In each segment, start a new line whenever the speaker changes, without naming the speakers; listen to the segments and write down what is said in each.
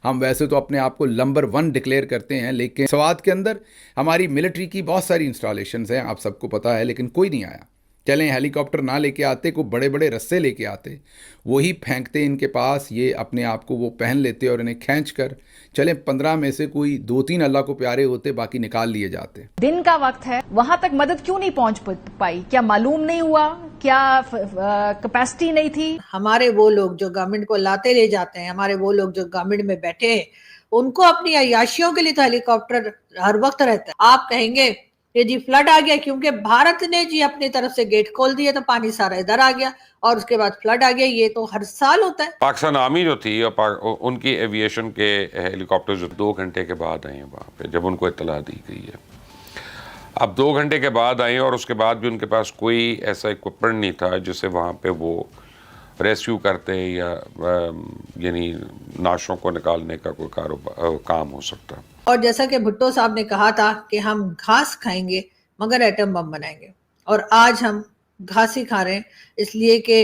हम वैसे तो अपने आप को नंबर 1 डिक्लेयर करते हैं, लेकिन स्वात के अंदर हमारी मिलिट्री की बहुत सारी इंस्टॉलेशंस हैं, आप सबको पता है, लेकिन कोई नहीं आया। चलें हेलीकॉप्टर ना लेके आते, को बड़े बड़े रस्से लेके आते, वही फेंकते इनके पास, ये अपने आप को वो पहन लेते और इन्हें खींच कर चलें 15 में से कोई 2-3 अल्लाह को प्यारे होते, बाकी निकाल लिए जाते।
दिन का वक्त है, वहां तक मदद क्यों नहीं पहुंच पाई? क्या मालूम नहीं हुआ? क्या कैपेसिटी नहीं थी?
हमारे वो लोग जो गवर्नमेंट को लाते ले जाते हैं, हमारे वो लोग जो गवर्नमेंट में बैठे हैं, उनको अपनी अय्याशियों के लिए तो हेलीकॉप्टर हर वक्त रहता है। आप कहेंगे कि जी फ्लड आ गया, क्योंकि भारत ने जी अपनी तरफ से गेट खोल दिए तो पानी सारा इधर आ गया और उसके बाद फ्लड आ गया। ये तो हर साल होता है।
पाकिस्तान आर्मी जो थी उनकी एविएशन के हेलीकॉप्टर जो 2 घंटे के बाद आए हैं वहाँ पे, जब उनको इत्तला दी गई है। अब 2 घंटे के बाद आए और उसके बाद भी उनके पास कोई ऐसा इक्विपमेंट नहीं था जिससे वहाँ पे वो रेस्क्यू करते या यानी नाशों को निकालने का कोई काम हो सकता।
और जैसा कि भुट्टो साहब ने कहा था कि हम घास खाएंगे मगर एटम बम बनाएंगे, और आज हम घास ही खा रहे हैं, इसलिए कि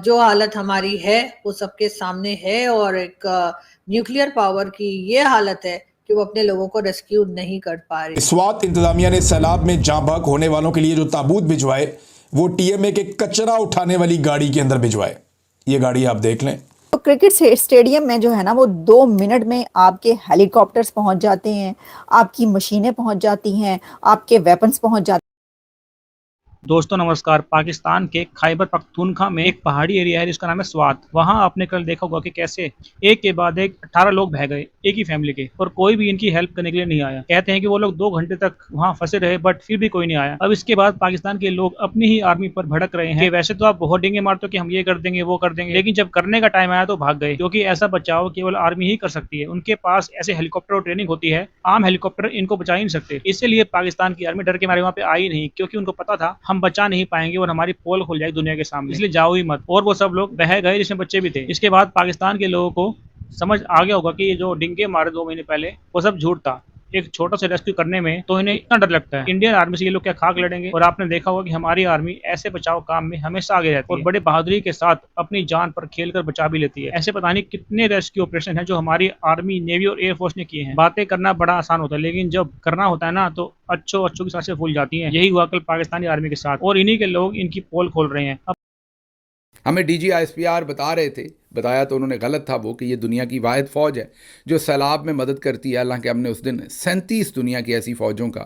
जो हालत हमारी है वो सबके सामने है और एक न्यूक्लियर पावर की ये हालत है कि वो अपने लोगों को रेस्क्यू नहीं कर पा रही।
स्वात इंतजामिया ने सैलाब में जाँ बहक होने वालों के लिए जो ताबूत भिजवाए वो टीएमए के कचरा उठाने वाली गाड़ी के अंदर भिजवाए। ये गाड़ी आप देख लें।
तो क्रिकेट स्टेडियम में जो है ना, वो 2 मिनट में आपके हेलीकॉप्टर्स पहुंच जाते हैं, आपकी मशीनें पहुंच जाती हैं, आपके वेपन्स पहुंच जाते हैं।
दोस्तों नमस्कार। पाकिस्तान के खैबर पख्तूनख्वा में एक पहाड़ी एरिया है जिसका नाम है स्वात। वहां आपने कल देखा होगा कि कैसे एक के बाद एक 18 लोग बह गए, एक ही फैमिली के, और कोई भी इनकी हेल्प करने के लिए नहीं आया। कहते हैं कि वो लोग 2 घंटे तक वहां फंसे रहे, बट फिर भी कोई नहीं आया। अब इसके बाद पाकिस्तान के लोग अपनी ही आर्मी पर भड़क रहे हैं। वैसे तो आप बहुत डेंगे मारते हो कि हम ये कर देंगे वो कर देंगे, लेकिन जब करने का टाइम आया तो भाग गए, क्योंकि ऐसा बचाव केवल आर्मी ही कर सकती है। उनके पास ऐसे हेलीकॉप्टर और ट्रेनिंग होती है, आम हेलीकॉप्टर इनको बचा ही नहीं सकते। इसलिए पाकिस्तान की आर्मी डर के मारे वहां पे आई नहीं, क्योंकि उनको पता था हम बचा नहीं पाएंगे और हमारी पोल खुल जाएगी दुनिया के सामने, इसलिए जाओ ही मत। और वो सब लोग बह गए जिसमें बच्चे भी थे। इसके बाद पाकिस्तान के लोगों को समझ आ गया होगा कि ये जो डिंगे मारे 2 महीने पहले, वो सब झूठ था। एक छोटा सा रेस्क्यू करने में तो इन्हें इतना डर लगता है। इंडियन आर्मी से ये लोग क्या खाक लड़ेंगे? और आपने देखा होगा कि हमारी आर्मी ऐसे बचाव काम में हमेशा आगे रहती है और बड़े बहादुरी के साथ अपनी जान पर खेलकर बचा भी लेती है। ऐसे पता नहीं कितने रेस्क्यू ऑपरेशन हैं जो हमारी आर्मी, नेवी और एयरफोर्स ने किए हैं। बातें करना बड़ा आसान होता है, लेकिन जब करना होता है ना तो अच्छों की सांसें फूल जाती हैं। यही हुआ कल पाकिस्तानी आर्मी के साथ, और इन्हीं के लोग इनकी पोल खोल रहे हैं।
हमें DGISPR बता रहे थे, बताया तो उन्होंने गलत था वो, कि ये दुनिया की वाहिद फ़ौज है जो सैलाब में मदद करती है। हालांकि हमने उस दिन 37 दुनिया की ऐसी फ़ौजों का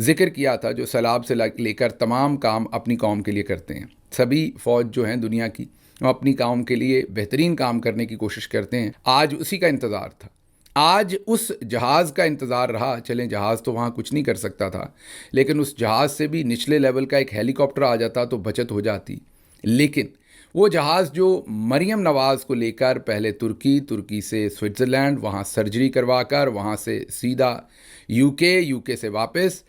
जिक्र किया था जो सैलाब से लेकर तमाम काम अपनी कौम के लिए करते हैं। सभी फ़ौज जो हैं दुनिया की, वो अपनी कौम के लिए बेहतरीन काम करने की कोशिश करते हैं। आज उसी का इंतज़ार था, आज उस जहाज़ का इंतज़ार रहा। चलें जहाज़ तो वहाँ कुछ नहीं कर सकता था, लेकिन उस जहाज़ से भी निचले लेवल का एक हेलीकॉप्टर आ जाता तो बचत हो जाती। लेकिन वो जहाज़ जो मरियम नवाज़ को लेकर पहले तुर्की से स्विट्ज़रलैंड, वहाँ सर्जरी करवाकर वहाँ से सीधा यूके से वापस,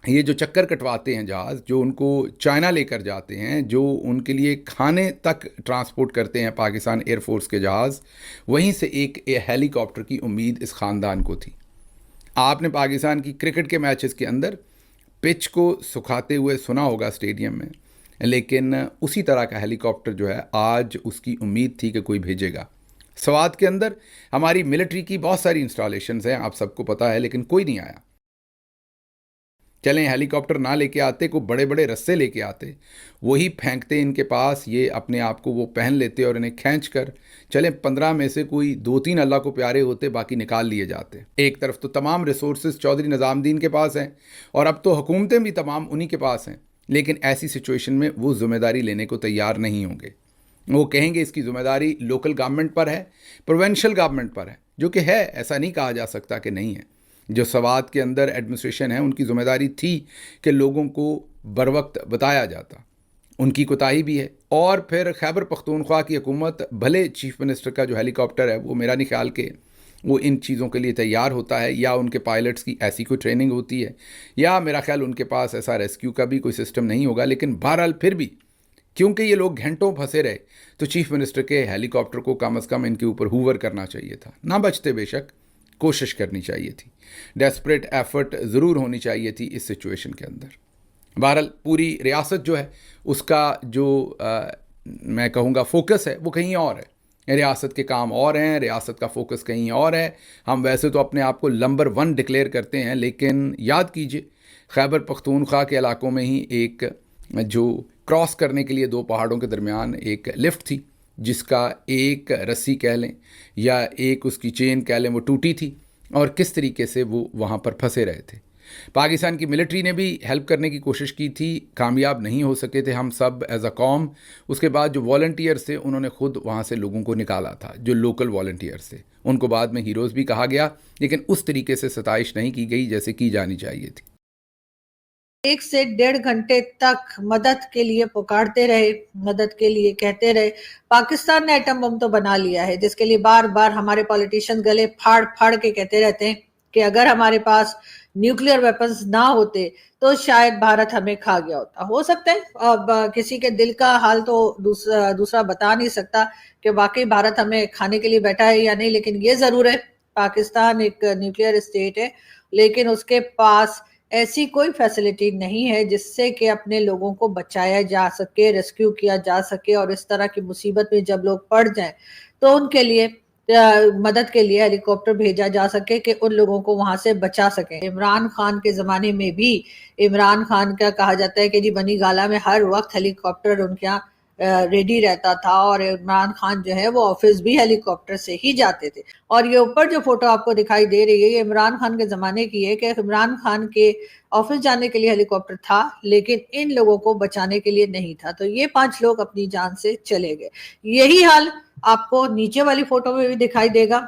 ये जो चक्कर कटवाते हैं जहाज़, जो उनको चाइना लेकर जाते हैं, जो उनके लिए खाने तक ट्रांसपोर्ट करते हैं पाकिस्तान एयरफोर्स के जहाज़, वहीं से एक हेलीकॉप्टर की उम्मीद इस ख़ानदान को थी। आपने पाकिस्तान की क्रिकेट के मैचेस के अंदर पिच को सुखाते हुए सुना होगा स्टेडियम में, लेकिन उसी तरह का हेलीकॉप्टर जो है आज उसकी उम्मीद थी कि कोई भेजेगा। स्वात के अंदर हमारी मिलिट्री की बहुत सारी इंस्टॉलेशंस हैं, आप सबको पता है, लेकिन कोई नहीं आया। चलें हेलीकॉप्टर ना लेके आते, को बड़े बड़े रस्से लेके आते, वही फेंकते इनके पास, ये अपने आप को वो पहन लेते और इन्हें खींच कर चलें 15 में से कोई 2-3 अल्लाह को प्यारे होते, बाकी निकाल लिए जाते। एक तरफ तो तमाम रिसोर्सेज चौधरी निज़ामुद्दीन के पास हैं और अब तो हुकूमतें भी तमाम उन्हीं के पास हैं, लेकिन ऐसी सिचुएशन में वो ज़िम्मेदारी लेने को तैयार नहीं होंगे। वो कहेंगे इसकी ज़िम्मेदारी लोकल गवर्नमेंट पर है, प्रोविंशियल गवर्नमेंट पर है, जो कि है, ऐसा नहीं कहा जा सकता कि नहीं है। जो स्वात के अंदर एडमिनिस्ट्रेशन है, उनकी ज़िम्मेदारी थी कि लोगों को बर वक्त बताया जाता, उनकी कोताही भी है। और फिर खैबर पख्तूनख्वा की हुकूमत, भले चीफ मिनिस्टर का जो हेलीकॉप्टर है वो मेरा नहीं ख्याल के वो इन चीज़ों के लिए तैयार होता है, या उनके पायलट्स की ऐसी कोई ट्रेनिंग होती है, या मेरा ख्याल उनके पास ऐसा रेस्क्यू का भी कोई सिस्टम नहीं होगा। लेकिन बहरहाल फिर भी क्योंकि ये लोग घंटों फंसे रहे, तो चीफ मिनिस्टर के हेलीकॉप्टर को कम अज़ कम इनके ऊपर हूवर करना चाहिए था। ना बचते, बेशक कोशिश करनी चाहिए थी, डेस्परेट एफर्ट ज़रूर होनी चाहिए थी इस सिचुएशन के अंदर। बहरहाल पूरी रियासत जो है उसका जो मैं कहूँगा फोकस है वो कहीं और है। रियासत के काम और हैं, रियासत का फोकस कहीं और है। हम वैसे तो अपने आप को नंबर 1 डिक्लेयर करते हैं, लेकिन याद कीजिए खैबर पख्तूनख्वा के इलाकों में ही एक जो क्रॉस करने के लिए 2 पहाड़ों के दरमियान एक लिफ्ट थी, जिसका एक रस्सी कह लें या एक उसकी चेन कह लें वो टूटी थी, और किस तरीके से वो वहाँ पर फंसे रहे थे। पाकिस्तान की मिलिट्री ने भी हेल्प करने की कोशिश की थी, कामयाब नहीं हो सके थे हम सब एज अ कॉम। उसके बाद जो वॉलंटियर्स थे उन्होंने खुद वहाँ से लोगों को निकाला था, जो लोकल वॉलंटियर्स थे। उनको बाद में हीरोज़ भी कहा गया, लेकिन उस तरीके से सताइश नहीं की गई जैसे की जानी चाहिए थी।
1 से 1.5 घंटे तक मदद के लिए पुकारते रहे, मदद के लिए कहते रहे। पाकिस्तान ने एटम बम तो बना लिया है, जिसके लिए बार बार हमारे पॉलिटिशियन गले फाड़ फाड़ के कहते रहते हैं कि अगर हमारे पास न्यूक्लियर वेपन्स ना होते तो शायद भारत हमें खा गया होता। हो सकता है, अब किसी के दिल का हाल तो दूसरा बता नहीं सकता कि वाकई भारत हमें खाने के लिए बैठा है या नहीं, लेकिन ये जरूर है पाकिस्तान एक न्यूक्लियर स्टेट है, लेकिन उसके पास ऐसी कोई फैसिलिटी नहीं है जिससे कि अपने लोगों को बचाया जा सके, रेस्क्यू किया जा सके, और इस तरह की मुसीबत में जब लोग पड़ जाएं तो उनके लिए मदद के लिए हेलीकॉप्टर भेजा जा सके कि उन लोगों को वहां से बचा सके। इमरान खान के जमाने में भी इमरान खान का कहा जाता है कि जी बनी गाला में हर वक्त हेलीकॉप्टर उनके यहाँ रेडी रहता था, और इमरान खान जो है वो ऑफिस भी हेलीकॉप्टर से ही जाते थे। और ये ऊपर जो फोटो आपको दिखाई दे रही है ये इमरान खान के जमाने की है कि इमरान खान के ऑफिस जाने के लिए हेलीकॉप्टर था, लेकिन इन लोगों को बचाने के लिए नहीं था, तो ये 5 लोग अपनी जान से चले गए। यही हाल आपको नीचे वाली फोटो में भी दिखाई देगा।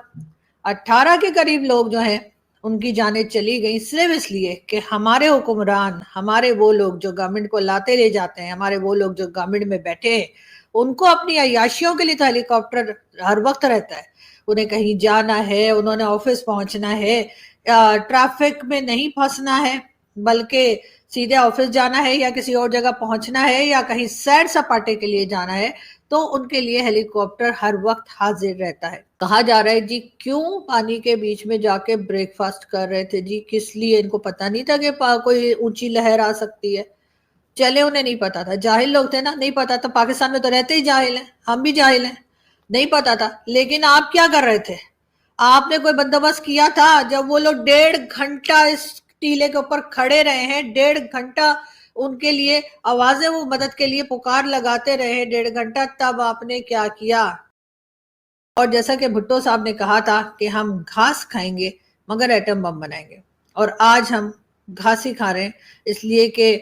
18 के करीब लोग जो हैं उनकी जानें चली गई, सिर्फ इसलिए कि हमारे हुक्मरान, हमारे वो लोग जो गवर्नमेंट को लाते ले जाते हैं, हमारे वो लोग जो गवर्नमेंट में बैठे हैं, उनको अपनी अय्याशियों के लिए तो हेलीकॉप्टर हर वक्त रहता है। उन्हें कहीं जाना है, उन्होंने ऑफिस पहुंचना है, ट्रैफिक में नहीं फंसना है, बल्कि सीधे ऑफिस जाना है या किसी और जगह पहुंचना है या कहीं सैर सपाटे के लिए जाना है, तो उनके लिए हेलीकॉप्टर हर वक्त हाजिर रहता है। कहा जा रहा है जी क्यों पानी के बीच में जाके ब्रेकफास्ट कर रहे थे जी, किस लिए? इनको पता नहीं था कि कोई ऊंची लहर आ सकती है। चले उन्हें नहीं पता था, जाहिल लोग थे ना, नहीं पता था। पाकिस्तान में तो रहते ही जाहिल हैं, हम भी जाहिल हैं, नहीं पता था। लेकिन आप क्या कर रहे थे? आपने कोई बंदोबस्त किया था? जब वो लोग 1.5 घंटा इस टीले के ऊपर खड़े रहे हैं, 1.5 घंटा उनके लिए आवाजें, वो मदद के लिए पुकार लगाते रहे 1.5 घंटा, तब आपने क्या किया? और जैसा कि भुट्टो साहब ने कहा था कि हम घास खाएंगे मगर एटम बम बनाएंगे, और आज हम घास ही खा रहे हैं, इसलिए कि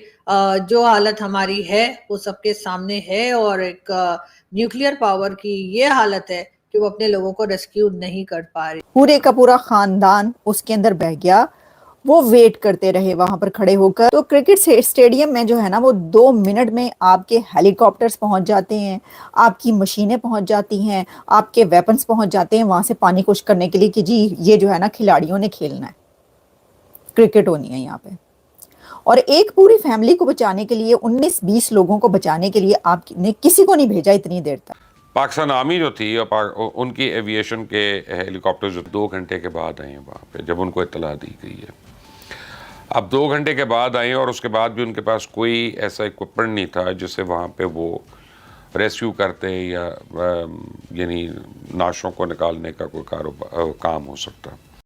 जो हालत हमारी है वो सबके सामने है, और एक न्यूक्लियर पावर की ये हालत है कि वो अपने लोगों को रेस्क्यू नहीं कर पा रही।
पूरे का पूरा खानदान उसके अंदर बह गया, वो वेट करते रहे वहां पर खड़े होकर। तो क्रिकेट स्टेडियम में जो है ना वो 2 मिनट में आपके हेलीकॉप्टर्स पहुंच जाते हैं, आपकी मशीनें पहुंच जाती हैं, आपके वेपन्स पहुंच जाते हैं वहां से पानी खुश करने के लिए कि जी ये जो है ना खिलाड़ियों ने खेलना है, क्रिकेट होनी है यहाँ पे। और एक पूरी फैमिली को बचाने के लिए, 19-20 लोगों को बचाने के लिए आपने किसी को नहीं भेजा इतनी देर तक।
पाकिस्तान आर्मी जो थी उनकी एविएशन के हेलीकॉप्टर जो 2 घंटे के बाद आए हैं वहाँ पे, जब उनको इत्तला दी गई है। अब 2 घंटे के बाद आए, और उसके बाद भी उनके पास कोई ऐसा इक्विपमेंट नहीं था जिससे वहाँ पे वो रेस्क्यू करते या यानी नाशों को निकालने का कोई काम हो सकता।